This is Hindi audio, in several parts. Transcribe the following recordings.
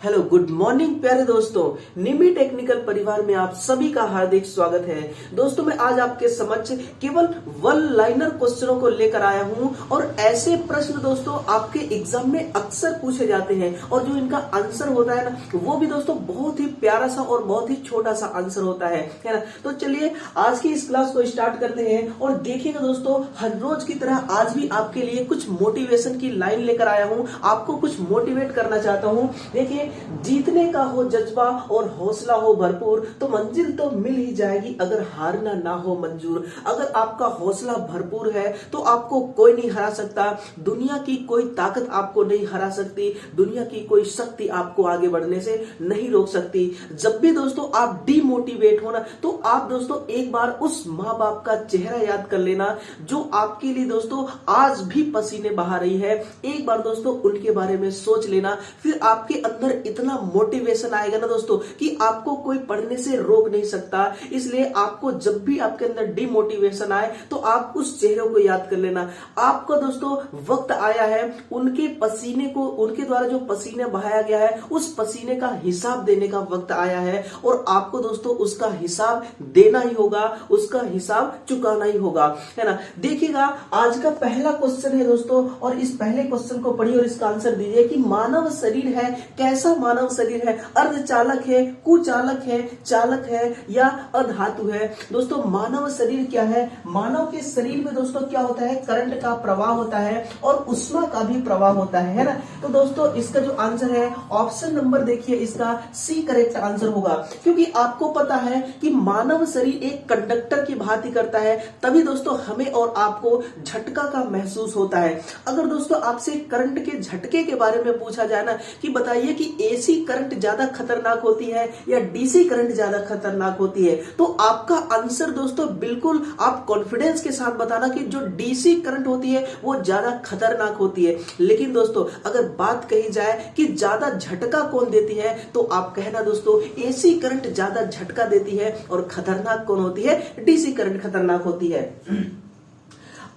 हेलो गुड मॉर्निंग प्यारे दोस्तों, निमी टेक्निकल परिवार में आप सभी का हार्दिक स्वागत है। दोस्तों मैं आज आपके समक्ष केवल वन लाइनर क्वेश्चनों को लेकर आया हूं और ऐसे प्रश्न दोस्तों आपके एग्जाम में अक्सर पूछे जाते हैं और जो इनका आंसर होता है ना वो भी दोस्तों बहुत ही प्यारा सा और बहुत ही छोटा सा आंसर होता है ना। तो चलिए आज की इस क्लास को स्टार्ट करते हैं और देखिएगा दोस्तों, हर रोज की तरह आज भी आपके लिए कुछ मोटिवेशन की लाइन लेकर आया हूं, आपको कुछ मोटिवेट करना चाहता हूं। देखिए, जीतने का हो जज्बा और हौसला हो भरपूर तो मंजिल तो मिल ही जाएगी अगर हारना ना हो मंजूर। अगर आपका हौसला भरपूर है तो आपको कोई नहीं हरा सकता, दुनिया की कोई ताकत आपको नहीं हरा सकती, दुनिया की कोई शक्ति आपको आगे बढ़ने से नहीं रोक सकती। जब भी दोस्तों आप डिमोटिवेट हो ना तो आप दोस्तों एक बार उस माँ बाप का चेहरा याद कर लेना जो आपके लिए दोस्तों आज भी पसीने बहा रही है। एक बार दोस्तों उनके बारे में सोच लेना, फिर आपके अंदर इतना मोटिवेशन आएगा ना दोस्तों कि आपको कोई पढ़ने से रोक नहीं सकता। इसलिए आपको जब भी आपके अंदर डिमोटिवेशन आए तो आप उस चेहरे को याद कर लेना। आपको दोस्तों वक्त आया है उनके पसीने को, उनके द्वारा जो पसीने बहाया गया है उस पसीने का हिसाब देने का वक्त आया है और आपको दोस्तों उसका हिसाब देना ही होगा, उसका हिसाब चुकाना ही होगा, है ना। देखिएगा आज का पहला क्वेश्चन है दोस्तों और इस पहले क्वेश्चन को पढ़िए और इसका आंसर दीजिए कि मानव शरीर है कैसा मानव शरीर है, अर्धचालक है, कुचालक है, चालक है या अधातु है। दोस्तों मानव शरीर क्या है? मानव के शरीर में दोस्तों क्या होता है? करंट का प्रवाह होता है और उष्मा का भी प्रवाह होता है ना। तो दोस्तों इसका जो आंसर है ऑप्शन नंबर देखिए, इसका सी करेक्ट आंसर होगा, क्योंकि आपको पता है कि मानव शरीर एक कंडक्टर की भांति करता है, तभी दोस्तों हमें और आपको झटका का महसूस होता है। अगर दोस्तों आपसे करंट के झटके के बारे में पूछा जाए ना कि बताइए कि एसी करंट ज्यादा खतरनाक होती है या डीसी करंट ज्यादा खतरनाक होती है, तो आपका आंसर दोस्तों बिल्कुल आप कॉन्फिडेंस के साथ बताना कि जो डीसी करंट होती है वो ज्यादा खतरनाक होती है। लेकिन दोस्तों अगर बात कही जाए कि ज्यादा झटका कौन देती है तो आप कहना दोस्तों एसी करंट ज्यादा झटका देती है और खतरनाक कौन होती है? डीसी करंट खतरनाक होती है।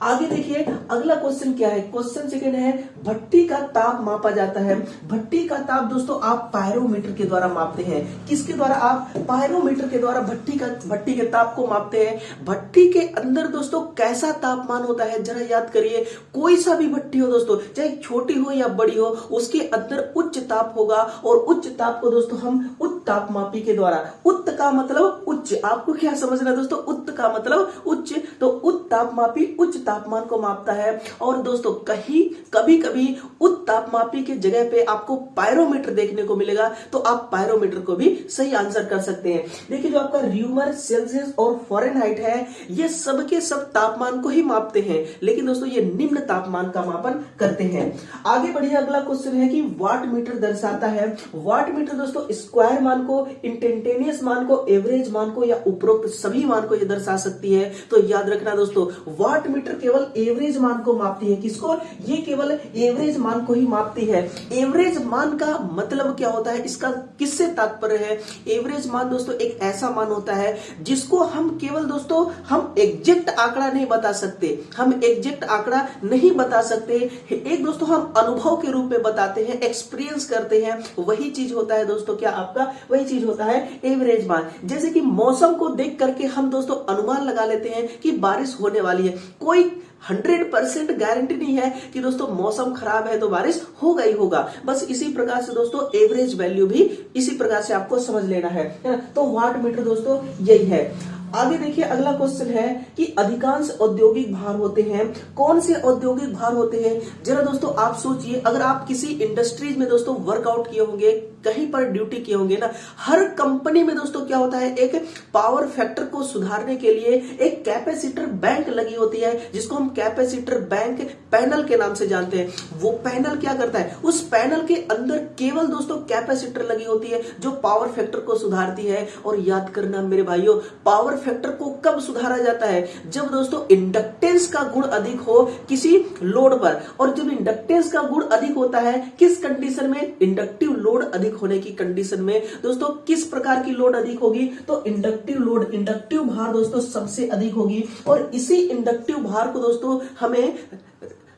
आगे देखिए अगला क्वेश्चन क्या है? क्वेश्चन सेकंड है भट्टी का ताप मापा जाता है। भट्टी का ताप दोस्तों आप पायरोमीटर के द्वारा मापते हैं। किसके द्वारा? आप पायरोमीटर के द्वारा भट्टी के ताप को मापते हैं। भट्टी के अंदर दोस्तों कैसा तापमान होता है जरा याद करिए। कोई सा भी भट्टी हो दोस्तों, चाहे छोटी हो या बड़ी हो, उसके अंदर उच्च ताप होगा और उच्च ताप को दोस्तों हम उच्च तापमापी के द्वारा, उत्त का मतलब उच्च, आपको क्या समझना दोस्तों? उत्त का मतलब उच्च, तो उच्च तापमापी उच्च तापमान को मापता है। और दोस्तों कभी कभी उच्च तापमापी के जगह पे आपको पायरोमीटर देखने को मिलेगा तो आप पायरोमीटर को भी सही आंसर कर सकते हैं। देखिए जो आपका र्यूमर, सेल्सियस और फ़ारेनहाइट है ये सब के सब तापमान को ही मापते हैं, लेकिन दोस्तों ये निम्न तापमान का मापन करते हैं। आगे बढ़िए, अगला क्वेश्चन है कि वाट मीटर दर्शाता है। वाट मीटर दोस्तों स्क्वायर मान को, इंस्टेंटेनियस मान को, एवरेज मान को या उपरोक्त सभी मान को ये दर्शा सकती है। तो याद रखना दोस्तों वाट मीटर केवल एवरेज मान को मापती है। किसको? ये केवल एवरेज मान को ही मापती है। एवरेज मान का मतलब क्या होता है? इसका किससे तात्पर्य है? एवरेज मान दोस्तों एक ऐसा मान होता है जिसको हम केवल दोस्तों हम एग्जैक्ट आंकड़ा नहीं बता सकते, हम एग्जैक्ट आंकड़ा नहीं बता सकते, एक दोस्तों हम अनुभव के रूप में बताते हैं, एक्सपीरियंस करते हैं। वही चीज होता है दोस्तों क्या आपका? वही चीज होता है एवरेज मान। जैसे कि मौसम को देख करके हम दोस्तों अनुमान लगा लेते हैं कि बारिश होने वाली है। कोई 100% गारंटी नहीं है कि दोस्तों मौसम खराब है तो बारिश होगा ही होगा। बस इसी प्रकार से दोस्तों एवरेज वैल्यू भी इसी प्रकार से आपको समझ लेना है ना? तो वाट मीटर दोस्तों यही है। आगे देखिए अगला क्वेश्चन है कि अधिकांश औद्योगिक भार होते हैं। कौन से औद्योगिक भार होते हैं? जरा दोस्तों आप सोचिए, अगर आप किसी इंडस्ट्रीज में दोस्तों वर्कआउट किए होंगे, कहीं पर ड्यूटी किए होंगे ना, हर कंपनी में दोस्तों क्या होता है? एक पावर फैक्टर को सुधारने के लिए एक कैपेसिटर बैंक लगी होती है जिसको हम कैपेसिटर बैंक पैनल के नाम से जानते हैं। वो पैनल क्या करता है? उस पैनल के अंदर केवल दोस्तों कैपेसिटर लगी होती है जो पावर फैक्टर को सुधारती है। और याद करना मेरे भाइयों, पावर फैक्टर को कब सुधारा जाता है? जब दोस्तों इंडक्टेंस का गुण अधिक हो किसी लोड पर। और जब इंडक्टेंस का गुण अधिक होता है किस कंडीशन में? इंडक्टिव लोड अधिक होने की कंडीशन में। दोस्तों किस प्रकार की लोड अधिक होगी? तो इंडक्टिव लोड, इंडक्टिव भार दोस्तों सबसे अधिक होगी। और इसी इंडक्टिव भार को दोस्तों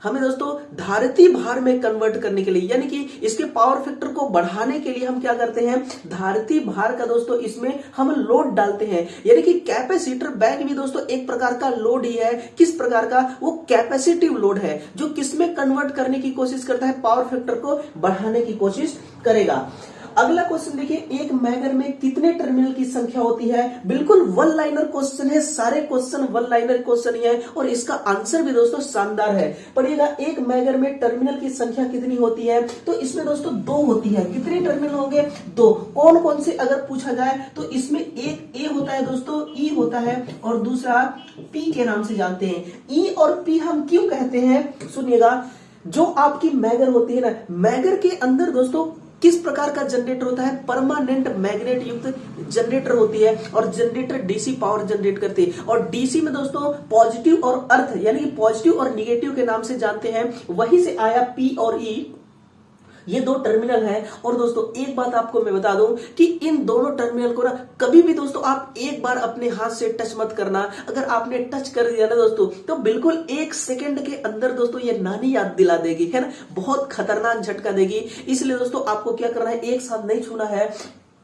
हमें दोस्तों धारिती भार में कन्वर्ट करने के लिए, यानी कि इसके पावर फैक्टर को बढ़ाने के लिए हम क्या करते हैं, धारिती भार का दोस्तों इसमें हम लोड डालते हैं। यानी कि कैपेसिटर बैग भी दोस्तों एक प्रकार का लोड ही है। किस प्रकार का, वो कैपेसिटिव लोड है जो किसमें कन्वर्ट करने की कोशिश करता है, पावर फैक्टर को बढ़ाने की कोशिश करेगा। अगला क्वेश्चन देखिए, एक मैगर में कितने टर्मिनल की संख्या होती है। बिल्कुल वन लाइनर क्वेश्चन है, सारे क्वेश्चन वन लाइनर क्वेश्चन ही है और इसका आंसर भी दोस्तों शानदार है। पढ़िएगा, एक मैगर में टर्मिनल की संख्या कितनी होती है, तो इसमें दोस्तों 2 होती है। कितने टर्मिनल होंगे, 2। कौन कौन से अगर पूछा जाए तो इसमें एक ए होता है दोस्तों, ई होता है और दूसरा पी के नाम से जानते हैं। ई और पी हम क्यों कहते हैं, सुनिएगा। जो आपकी मैगर होती है ना, मैगर के अंदर दोस्तों किस प्रकार का जनरेटर होता है, परमानेंट मैग्नेट युक्त जनरेटर होती है और जनरेटर डीसी पावर जनरेट करती है। और डीसी में दोस्तों पॉजिटिव और अर्थ यानी कि पॉजिटिव और निगेटिव के नाम से जानते हैं, वहीं से आया पी और ई, ये 2 टर्मिनल है। और दोस्तों एक बात आपको मैं बता दूं कि इन दोनों टर्मिनल को ना कभी भी दोस्तों आप एक बार अपने हाथ से टच मत करना। अगर आपने टच कर दिया ना दोस्तों तो बिल्कुल 1 सेकंड के अंदर दोस्तों ये नानी याद दिला देगी, है ना, बहुत खतरनाक झटका देगी। इसलिए दोस्तों आपको क्या करना है, एक साथ नहीं छूना है।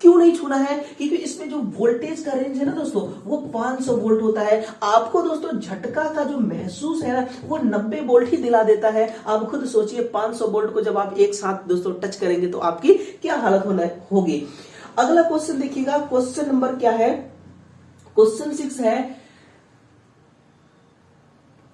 क्यों नहीं छूना है, क्योंकि इसमें जो वोल्टेज का रेंज है ना दोस्तों वो 500 वोल्ट होता है। आपको दोस्तों झटका का जो महसूस है ना वो 90 वोल्ट ही दिला देता है। आप खुद सोचिए 500 वोल्ट को जब आप एक साथ दोस्तों टच करेंगे तो आपकी क्या हालत होगी। अगला क्वेश्चन देखिएगा, क्वेश्चन नंबर क्या है, क्वेश्चन 6 है।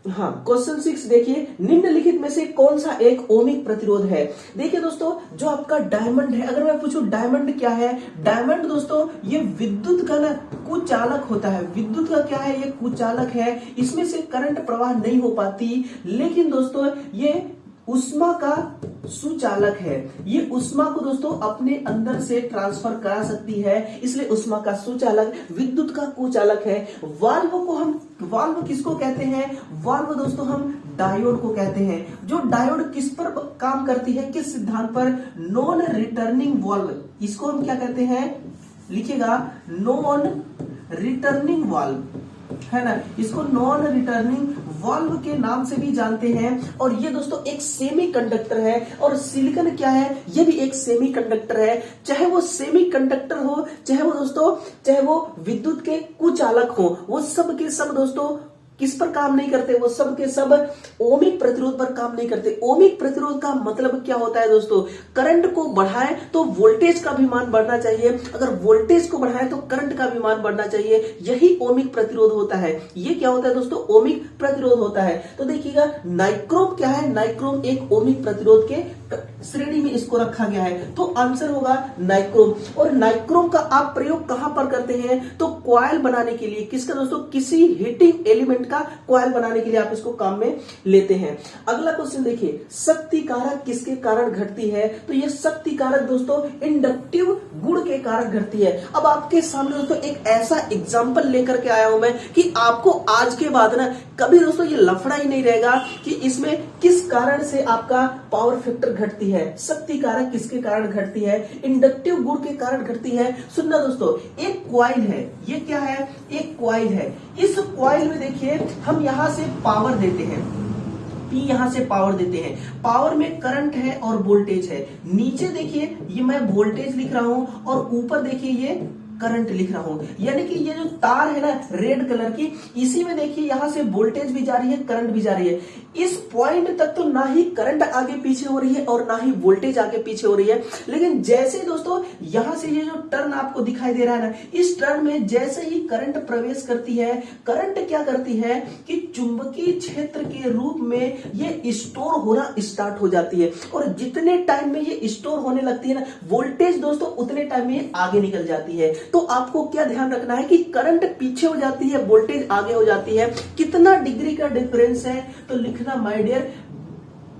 हाँ, क्वेश्चन 6 देखिए, निम्नलिखित में से कौन सा एक ओमिक प्रतिरोध है। देखिए दोस्तों, जो आपका डायमंड है, अगर मैं पूछूं डायमंड क्या है, डायमंड दोस्तों ये विद्युत का ना कुचालक होता है। विद्युत का क्या है, ये कुचालक है। इसमें से करंट प्रवाह नहीं हो पाती, लेकिन दोस्तों ये उष्मा का सुचालक है। ये उष्मा को दोस्तों अपने अंदर से ट्रांसफर करा सकती है, इसलिए उष्मा का सुचालक, विद्युत का कुचालक है। वाल्व किसको कहते हैं, वाल्व दोस्तों हम डायोड को कहते हैं। जो डायोड किस पर काम करती है, किस सिद्धांत पर, नॉन रिटर्निंग वाल्व। इसको हम क्या कहते हैं, लिखिएगा नॉन रिटर्निंग वाल्व, है ना, इसको नॉन रिटर्निंग वाल्व के नाम से भी जानते हैं। और ये दोस्तों एक सेमीकंडक्टर है। और सिलिकॉन क्या है, ये भी एक सेमीकंडक्टर है। चाहे वो सेमीकंडक्टर हो, चाहे वो विद्युत के कुचालक हो, वो सब के सब दोस्तों किस पर काम नहीं करते, वो सब के सब ओमिक प्रतिरोध पर काम नहीं करते। ओमिक प्रतिरोध का मतलब क्या होता है दोस्तों, करंट को बढ़ाएं तो वोल्टेज का भी मान बढ़ना चाहिए, अगर वोल्टेज को बढ़ाएं तो करंट का भी मान बढ़ना चाहिए। यही ओमिक प्रतिरोध होता है। ये क्या होता है दोस्तों, ओमिक प्रतिरोध होता है। तो देखिएगा नाइक्रोम क्या है, नाइक्रोम एक ओमिक प्रतिरोध के श्रेणी में इसको रखा गया है, तो आंसर होगा नाइक्रोम। और नाइक्रोम का आप प्रयोग कहां पर करते हैं, तो कॉइल बनाने के लिए। किसका दोस्तों, किसी हीटिंग एलिमेंट का कॉइल बनाने के लिए आप इसको काम में लेते हैं। अगला क्वेश्चन देखिए, शक्ति कारक किसके कारण घटती है, तो ये शक्ति कारक दोस्तों इंडक्टिव गुण के कारण घटती है। अब आपके सामने दोस्तों एक ऐसा एग्जांपल लेकर के आया हूं मैं कि आपको आज के बाद ना कभी दोस्तों ये लफड़ा ही नहीं रहेगा कि इसमें किस कारण से आपका पावर फैक्टर घटती है। शक्ति कारक किसके कारण घटती है, इंडक्टिव गुण के कारण घटती है। सुनना दोस्तों, एक कॉइल है, ये क्या है, एक कॉइल है। इस कॉइल में देखिए हम यहां से पावर देते हैं, P यहां से पावर देते हैं। पावर में करंट है और वोल्टेज है। नीचे देखिए ये मैं वोल्टेज लिख रहा हूं और ऊपर देखिए ये करंट लिख रहा हूं। यानी कि ये जो तार है ना रेड कलर की, इसी में देखिए यहां से वोल्टेज भी जा रही है, करंट भी जा रही है। इस पॉइंट तक तो ना ही करंट आगे पीछे हो रही है और ना ही वोल्टेज आगे पीछे हो रही है। लेकिन जैसे दोस्तों यहां से ये जो टर्न आपको दिखाई दे रहा है ना, इस टर्न में जैसे ही करंट प्रवेश करती है, करंट क्या करती है कि चुंबकीय क्षेत्र के रूप में ये स्टोर होना स्टार्ट हो जाती है। और जितने टाइम में ये स्टोर होने लगती है ना, वोल्टेज दोस्तों उतने टाइम में आगे निकल जाती है। तो आपको क्या ध्यान रखना है कि करंट पीछे हो जाती है, वोल्टेज आगे हो जाती है। कितना डिग्री का डिफरेंस है, तो लिखना माय डियर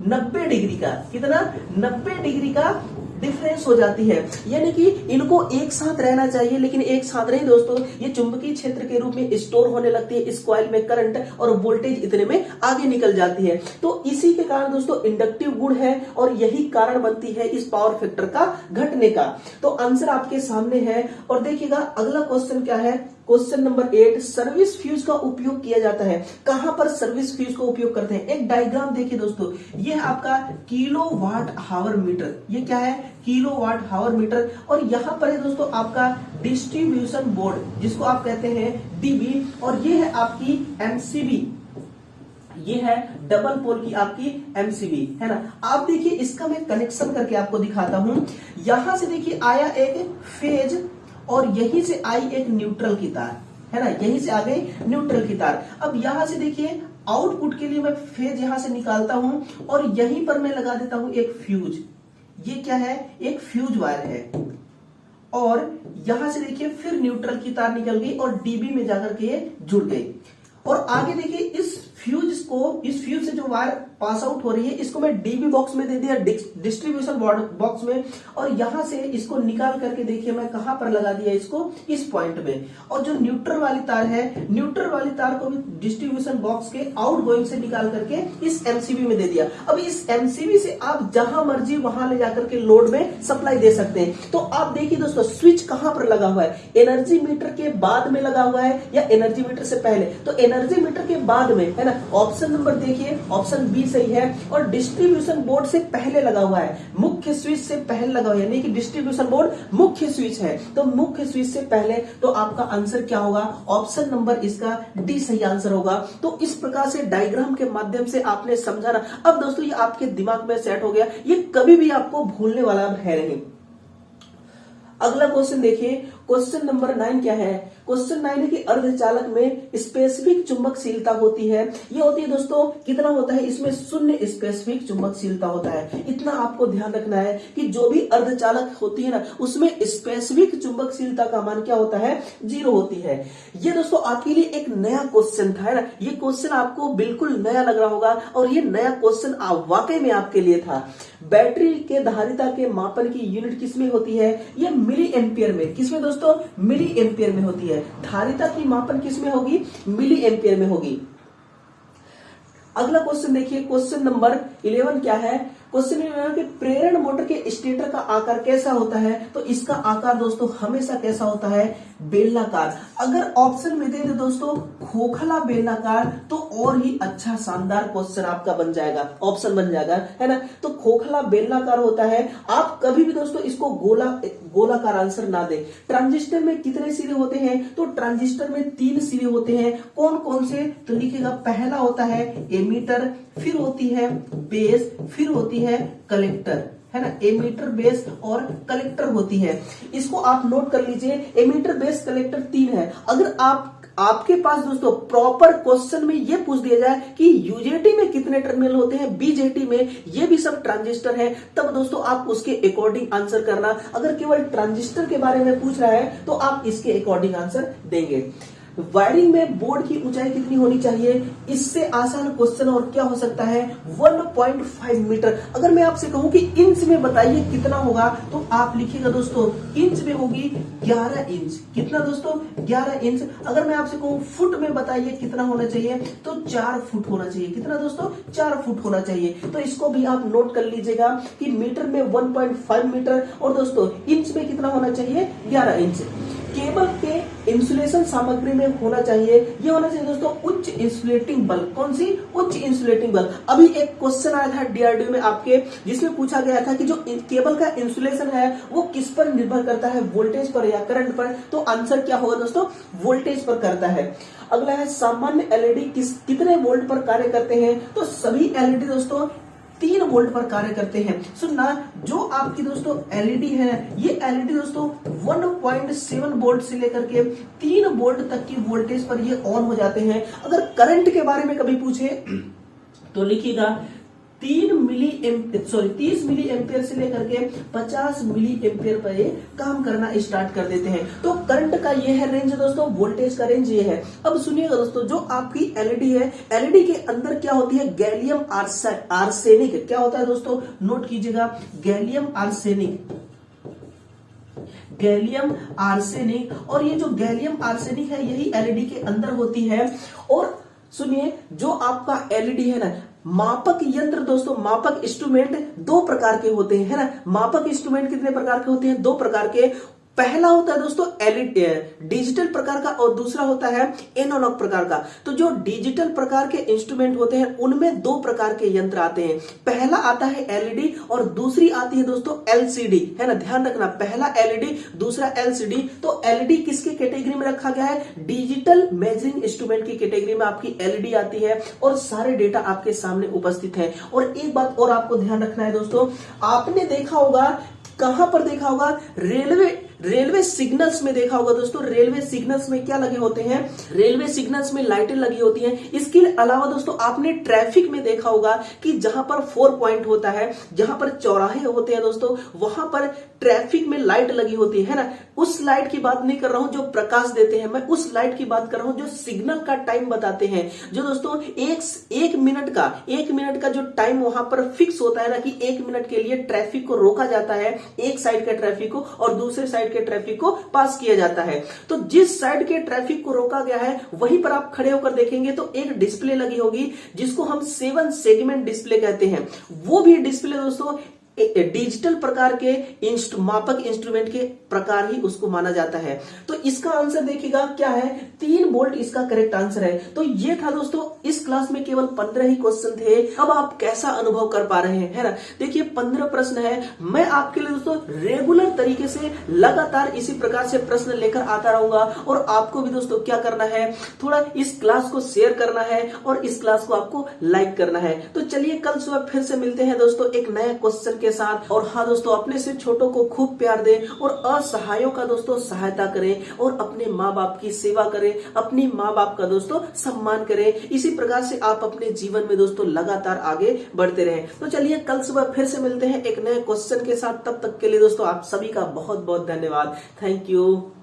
90 डिग्री का। कितना, 90 डिग्री का डिफरेंस हो जाती है, यानी कि इनको एक साथ रहना चाहिए लेकिन एक साथ नहीं दोस्तों, ये चुंबकीय क्षेत्र के रूप में स्टोर होने लगती है इस कॉइल में करंट, और वोल्टेज इतने में आगे निकल जाती है। तो इसी के कारण दोस्तों इंडक्टिव गुण है और यही कारण बनती है इस पावर फैक्टर का घटने का। तो आंसर आपके सामने है। और देखिएगा अगला क्वेश्चन क्या है, क्वेश्चन नंबर 8, सर्विस फ्यूज का उपयोग किया जाता है। कहां पर सर्विस फ्यूज का उपयोग करते हैं? एक डायग्राम देखिए दोस्तों, ये है आपका किलोवाट हावर मीटर, ये क्या है? Kilowatt hour metre. और यहां पर है दोस्तों आपका डिस्ट्रीब्यूशन बोर्ड जिसको आप कहते हैं डीबी, और ये है आपकी एमसीबी, ये है डबल पोल की आपकी एमसीबी, है ना। आप देखिए इसका मैं कनेक्शन करके आपको दिखाता हूं। यहां से देखिए आया एक फेज और यहीं से आई एक न्यूट्रल की तार, है ना, यहीं से आ गई न्यूट्रल की तार। अब यहां से देखिए आउटपुट के लिए मैं फेज यहां से निकालता हूं और यहीं पर मैं लगा देता हूं एक फ्यूज। ये क्या है? एक फ्यूज वायर है। और यहां से देखिए फिर न्यूट्रल की तार निकल गई और डीबी में जाकर के ये जुड़ गई। और आगे देखिए इस फ्यूज से जो वायर पास आउट हो रही है इसको मैं डीबी बॉक्स में दे दिया, डिस्ट्रीब्यूशन बॉक्स में, और यहां से इसको निकाल करके देखिए मैं कहां पर लगा दिया, इसको इस पॉइंट में। और जो न्यूट्रल वाली तार है, न्यूट्रल वाली तार को भी डिस्ट्रीब्यूशन बॉक्स के आउट गोइंग से निकाल करके इस एमसीबी में दे दिया। अब इस एमसीबी से आप जहां मर्जी वहां ले जाकर के लोड में सप्लाई दे सकते हैं। तो आप देखिए दोस्तों स्विच कहां पर लगा हुआ है? एनर्जी मीटर के बाद में लगा हुआ है या एनर्जी मीटर से पहले? तो एनर्जी मीटर के बाद में, है ना। ऑप्शन नंबर देखिए, ऑप्शन बी सही है। और डिस्ट्रीब्यूशन बोर्ड से पहले लगा हुआ है, मुख्य स्विच से पहले लगा हुआ है, यानी कि डिस्ट्रीब्यूशन बोर्ड मुख्य स्विच है, तो मुख्य स्विच से पहले। तो आपका आंसर क्या होगा? ऑप्शन नंबर इसका डी सही आंसर होगा। तो इस प्रकार से डायग्राम के माध्यम से आपने समझाना। अब दोस्तों ये आपके दिमाग में सेट हो गया, ये कभी भी आपको भूलने वाला है नहीं। अगला क्वेश्चन देखिए, क्वेश्चन नंबर 9 क्या है? क्वेश्चन 9 है कि अर्धचालक में स्पेसिफिक चुंबकशीलता होती है। ये होती है दोस्तों, कितना होता है इसमें? 0 स्पेसिफिक चुंबकशीलता होता है। इतना आपको ध्यान रखना है कि जो भी अर्धचालक होती है ना उसमें स्पेसिफिक चुंबकशीलता का मान क्या होता है? 0 होती है। ये दोस्तों आपके लिए एक नया क्वेश्चन था, है ना। ये क्वेश्चन आपको बिल्कुल नया लग रहा होगा और ये नया क्वेश्चन वाकई में आपके लिए था। बैटरी के धारिता के मापन की यूनिट किसमें होती है? ये मिली एम्पियर में। किसमें दोस्तों? मिली एम्पियर में होती है। धारिता की मापन किसमें होगी? मिली एम्पियर में होगी। अगला क्वेश्चन देखिए, क्वेश्चन नंबर 11 क्या है? क्वेश्चन में कि प्रेरण मोटर के स्टेटर का आकार कैसा होता है? तो इसका आकार दोस्तों हमेशा कैसा होता है? बेलनाकार। अगर ऑप्शन में दे दे दोस्तों खोखला बेलनाकार तो और ही अच्छा शानदार क्वेश्चन आपका बन जाएगा, ऑप्शन बन जाएगा, है ना। तो खोखला बेलनाकार होता है। आप कभी भी दोस्तों इसको गोलाकार आंसर ना दे। ट्रांजिस्टर में कितने सिरे होते हैं? तो ट्रांजिस्टर में 3 सिरे होते हैं। कौन कौन से? तो लिखिएगा, पहला होता है एमीटर, फिर होती है बेस, फिर होती है कलेक्टर, है ना। एमीटर, बेस और कलेक्टर होती है। इसको आप नोट कर लीजिए, एमीटर, बेस, कलेक्टर 3 है। अगर आपके पास दोस्तों प्रॉपर क्वेश्चन में ये पूछ दिया जाए कि यूजेटी में कितने टर्मिनल होते हैं, बीजेटी में ये भी सब ट्रांजिस्टर है, तब दोस्तों आप उसके अकॉर्डिंग आंसर करना। अगर केवल ट्रांजिस्टर के बारे में पूछ रहा है तो आप इसके अकॉर्डिंग आंसर देंगे। वायरिंग में बोर्ड की ऊंचाई कितनी होनी चाहिए? इससे आसान क्वेश्चन और क्या हो सकता है? 1.5 मीटर। अगर मैं आपसे कहूं कि इंच में बताइए कितना होगा, तो आप लिखिएगा दोस्तों इंच में होगी 11 इंच। कितना दोस्तों? 11 इंच। अगर मैं आपसे कहूं फुट में बताइए कितना होना चाहिए, तो 4 फुट होना चाहिए। कितना दोस्तों? 4 फुट होना चाहिए। तो इसको भी आप नोट कर लीजिएगा कि मीटर में 1.5 मीटर और दोस्तों इंच में कितना होना चाहिए? 11 इंच। केबल के इंसुलेशन सामग्री में होना चाहिए, ये होना चाहिए दोस्तों उच्च इंसुलेटिंग बल्ब। कौन सी? उच्च इंसुलेटिंग बल्ब। अभी एक क्वेश्चन आया था डीआरडीओ में आपके, जिसमें पूछा गया था कि जो केबल का इंसुलेशन है वो किस पर निर्भर करता है, वोल्टेज पर या करंट पर? तो आंसर क्या होगा दोस्तों? वोल्टेज पर करता है। अगला है सामान्य एलईडी कितने वोल्ट पर कार्य करते हैं? तो सभी एलईडी दोस्तों 3 वोल्ट पर कार्य करते हैं। सुनना, जो आपकी दोस्तों एलईडी है, ये एलईडी दोस्तों 1.7 वोल्ट से लेकर के 3 वोल्ट तक की वोल्टेज पर ये ऑन हो जाते हैं। अगर करंट के बारे में कभी पूछे तो लिखिएगा 30 मिली एम्पियर से लेकर के 50 मिली एम्पियर पर ये काम करना स्टार्ट कर देते हैं। तो करंट का ये है रेंज दोस्तों, वोल्टेज का रेंज ये है। अब सुनिएगा दोस्तों, जो आपकी एलईडी है, एलईडी के अंदर क्या होती है, गैलियम आर्सेनिक। क्या होता है दोस्तों, नोट कीजिएगा, गैलियम आर्सेनिक। और ये जो गैलियम आर्सेनिक है, यही एलईडी के अंदर होती है। और सुनिए, जो आपका एलईडी है ना, मापक यंत्र दोस्तों, मापक इंस्ट्रूमेंट दो प्रकार के होते हैं, है ना। मापक इंस्ट्रूमेंट कितने प्रकार के होते हैं, दो प्रकार के। पहला होता है दोस्तों एलईडी डिजिटल प्रकार का, और दूसरा होता है एनालॉग प्रकार का। तो जो डिजिटल प्रकार के इंस्ट्रूमेंट होते हैं, उनमें दो प्रकार के यंत्र आते हैं। पहला आता है एलईडी और दूसरी आती है दोस्तों एलसीडी, है ना। ध्यान रखना, पहला एलईडी, दूसरा एलसीडी। तो एलईडी किसके कैटेगरी में रखा गया है, डिजिटल मेजरिंग इंस्ट्रूमेंट की कैटेगरी में आपकी एलईडी आती है, और सारे डेटा आपके सामने उपस्थित है। और एक बात और आपको ध्यान रखना है दोस्तों, आपने देखा होगा, कहां पर देखा होगा, रेलवे सिग्नल्स में देखा होगा दोस्तों। रेलवे सिग्नल्स में क्या लगे होते हैं, रेलवे सिग्नल्स में लाइटें लगी होती हैं। इसके अलावा दोस्तों आपने ट्रैफिक में देखा होगा कि जहां पर 4 पॉइंट होता है, जहां पर चौराहे होते हैं दोस्तों, वहां पर ट्रैफिक में लाइट लगी होती है ना। उस लाइट की बात नहीं कर रहा हूं जो प्रकाश देते हैं, मैं उस लाइट की बात कर रहा हूं जो सिग्नल का टाइम बताते हैं। जो दोस्तों एक मिनट का जो टाइम वहां पर फिक्स होता है ना, कि 1 मिनट के लिए ट्रैफिक को रोका जाता है, एक साइड के ट्रैफिक को, और दूसरे साइड के ट्रैफिक को पास किया जाता है। तो जिस साइड के ट्रैफिक को रोका गया है, वहीं पर आप खड़े होकर देखेंगे तो एक डिस्प्ले लगी होगी, जिसको हम 7 सेगमेंट डिस्प्ले कहते हैं। वो भी डिस्प्ले दोस्तों डिजिटल प्रकार के मापक इंस्ट्रूमेंट के प्रकार ही उसको माना जाता है। तो इसका आंसर देखिएगा क्या है, 3 वोल्ट इसका करेक्ट आंसर है। तो ये था दोस्तों, इस क्लास में केवल 15 ही क्वेश्चन थे। अब आप कैसा अनुभव कर पा रहे हैं, है ना। देखिए 15 प्रश्न है, मैं आपके लिए दोस्तों रेगुलर तरीके से लगातार इसी प्रकार से प्रश्न लेकर आता रहूंगा। और आपको भी दोस्तों क्या करना है, थोड़ा इस क्लास को शेयर करना है, और इस क्लास को आपको लाइक करना है। तो चलिए कल सुबह फिर से मिलते हैं दोस्तों एक नए क्वेश्चन के साथ। और हाँ दोस्तों, अपने से छोटों को खूब प्यार दें, और असहायों का दोस्तों सहायता करें, और अपने माँ बाप की सेवा करें, अपनी माँ बाप का दोस्तों सम्मान करें। इसी प्रकार से आप अपने जीवन में दोस्तों लगातार आगे बढ़ते रहें। तो चलिए कल सुबह फिर से मिलते हैं एक नए क्वेश्चन के साथ। तब तक के लिए दोस्तों आप सभी का बहुत बहुत धन्यवाद। Thank you.